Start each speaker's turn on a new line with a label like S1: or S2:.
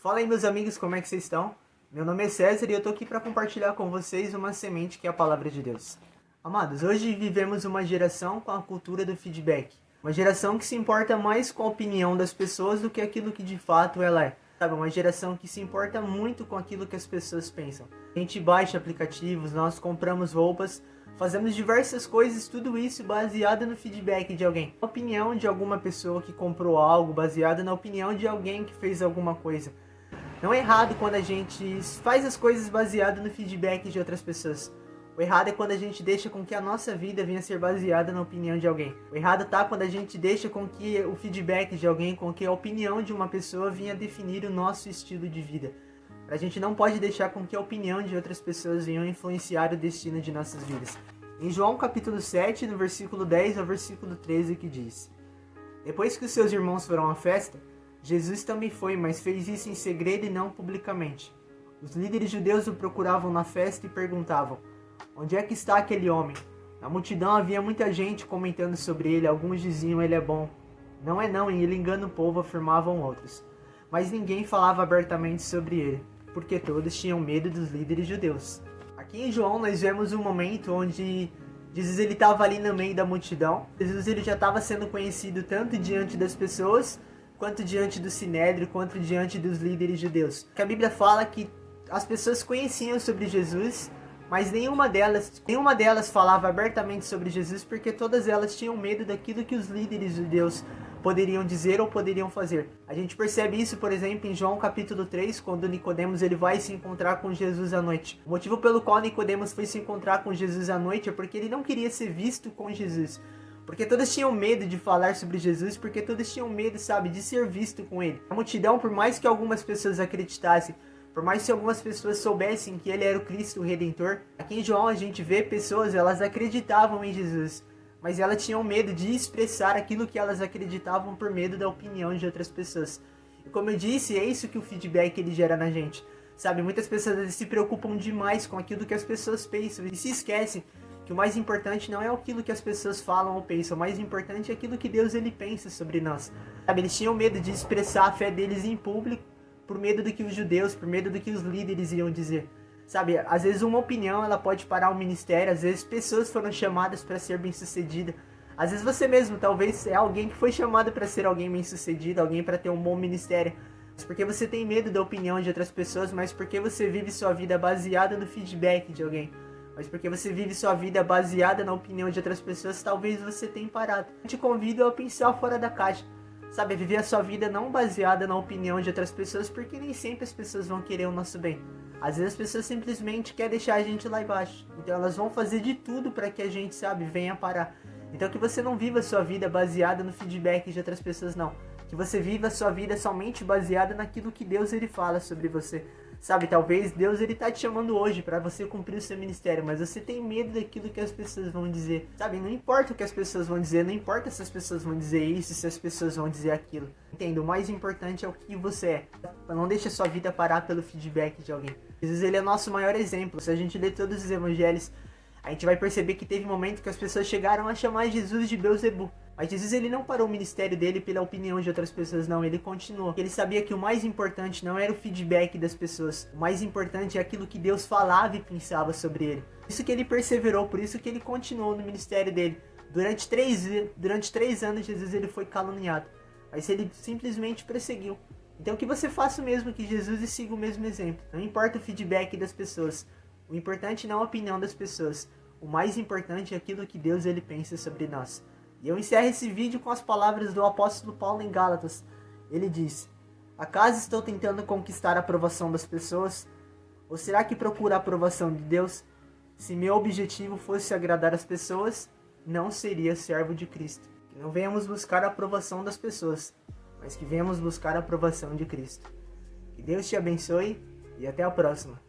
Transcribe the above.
S1: Fala aí, meus amigos, como é que vocês estão? Meu nome é César e eu tô aqui para compartilhar com vocês uma semente que é a palavra de Deus. Amados, hoje vivemos uma geração com a cultura do feedback. Uma geração que se importa mais com a opinião das pessoas do que aquilo que de fato ela é. Sabe, uma geração que se importa muito com aquilo que as pessoas pensam. A gente baixa aplicativos, nós compramos roupas, fazemos diversas coisas, tudo isso baseado no feedback de alguém. A opinião de alguma pessoa que comprou algo, baseada na opinião de alguém que fez alguma coisa. Não é errado quando a gente faz as coisas baseado no feedback de outras pessoas. O errado é quando a gente deixa com que a nossa vida venha a ser baseada na opinião de alguém. O errado tá quando a gente deixa com que o feedback de alguém, com que a opinião de uma pessoa venha definir o nosso estilo de vida. A gente não pode deixar com que a opinião de outras pessoas venham influenciar o destino de nossas vidas. Em João capítulo 7, no versículo 10 ao versículo 13, que diz: Depois que os seus irmãos foram à festa, Jesus também foi, mas fez isso em segredo e não publicamente. Os líderes judeus o procuravam na festa e perguntavam: Onde é que está aquele homem? Na multidão havia muita gente comentando sobre ele. Alguns diziam: ele é bom. Não é não, e ele engana o povo, afirmavam outros. Mas ninguém falava abertamente sobre ele, porque todos tinham medo dos líderes judeus. Aqui em João nós vemos um momento onde Jesus ele estava ali no meio da multidão. Jesus ele já estava sendo conhecido tanto diante das pessoas, quanto diante do Sinédrio, quanto diante dos líderes judeus. Que a Bíblia fala que as pessoas conheciam sobre Jesus, mas nenhuma delas falava abertamente sobre Jesus, porque todas elas tinham medo daquilo que os líderes judeus poderiam dizer ou poderiam fazer. A gente percebe isso, por exemplo, em João capítulo 3, quando Nicodemos ele vai se encontrar com Jesus à noite. O motivo pelo qual Nicodemos foi se encontrar com Jesus à noite é porque ele não queria ser visto com Jesus. Porque todos tinham medo de falar sobre Jesus, porque todos tinham medo, sabe, de ser visto com ele. A multidão, por mais que algumas pessoas acreditassem, por mais que algumas pessoas soubessem que ele era o Cristo, o Redentor, aqui em João a gente vê pessoas, elas acreditavam em Jesus, mas elas tinham medo de expressar aquilo que elas acreditavam por medo da opinião de outras pessoas. E como eu disse, é isso que o feedback ele gera na gente. Sabe, muitas pessoas se preocupam demais com aquilo que as pessoas pensam e se esquecem que o mais importante não é aquilo que as pessoas falam ou pensam, o mais importante é aquilo que Deus ele pensa sobre nós. Sabe, eles tinham medo de expressar a fé deles em público, por medo do que os judeus, por medo do que os líderes iam dizer. Sabe, às vezes uma opinião ela pode parar um ministério, às vezes pessoas foram chamadas para ser bem-sucedida. Às vezes você mesmo, talvez é alguém que foi chamado para ser alguém bem-sucedido, alguém para ter um bom ministério. Mas porque você tem medo da opinião de outras pessoas, mas porque você vive sua vida baseada no feedback de alguém. Mas porque você vive sua vida baseada na opinião de outras pessoas, talvez você tenha parado. Eu te convido a pensar fora da caixa. Sabe, viver a sua vida não baseada na opinião de outras pessoas, porque nem sempre as pessoas vão querer o nosso bem. Às vezes as pessoas simplesmente querem deixar a gente lá embaixo. Então elas vão fazer de tudo para que a gente, sabe, venha parar. Então que você não viva a sua vida baseada no feedback de outras pessoas, não. Que você viva a sua vida somente baseada naquilo que Deus ele fala sobre você. Sabe, talvez Deus ele tá te chamando hoje para você cumprir o seu ministério, mas você tem medo daquilo que as pessoas vão dizer. Sabe, não importa o que as pessoas vão dizer, não importa se as pessoas vão dizer isso, se as pessoas vão dizer aquilo. Entenda, o mais importante é o que você é. Não deixe a sua vida parar pelo feedback de alguém. Jesus ele é nosso maior exemplo. Se a gente ler todos os evangelhos, a gente vai perceber que teve momentos que as pessoas chegaram a chamar Jesus de Beelzebub. Mas Jesus ele não parou o ministério dele pela opinião de outras pessoas, não. Ele continuou. Ele sabia que o mais importante não era o feedback das pessoas. O mais importante é aquilo que Deus falava e pensava sobre ele. Por isso que ele perseverou, por isso que ele continuou no ministério dele. Durante três anos Jesus ele foi caluniado. Mas ele simplesmente prosseguiu. Então que você faça o mesmo que Jesus e siga o mesmo exemplo. Não importa o feedback das pessoas. O importante não é a opinião das pessoas. O mais importante é aquilo que Deus ele pensa sobre nós. E eu encerro esse vídeo com as palavras do apóstolo Paulo em Gálatas. Ele diz: Acaso estou tentando conquistar a aprovação das pessoas? Ou será que procuro a aprovação de Deus? Se meu objetivo fosse agradar as pessoas, não seria servo de Cristo. Que não venhamos buscar a aprovação das pessoas, mas que venhamos buscar a aprovação de Cristo. Que Deus te abençoe e até a próxima.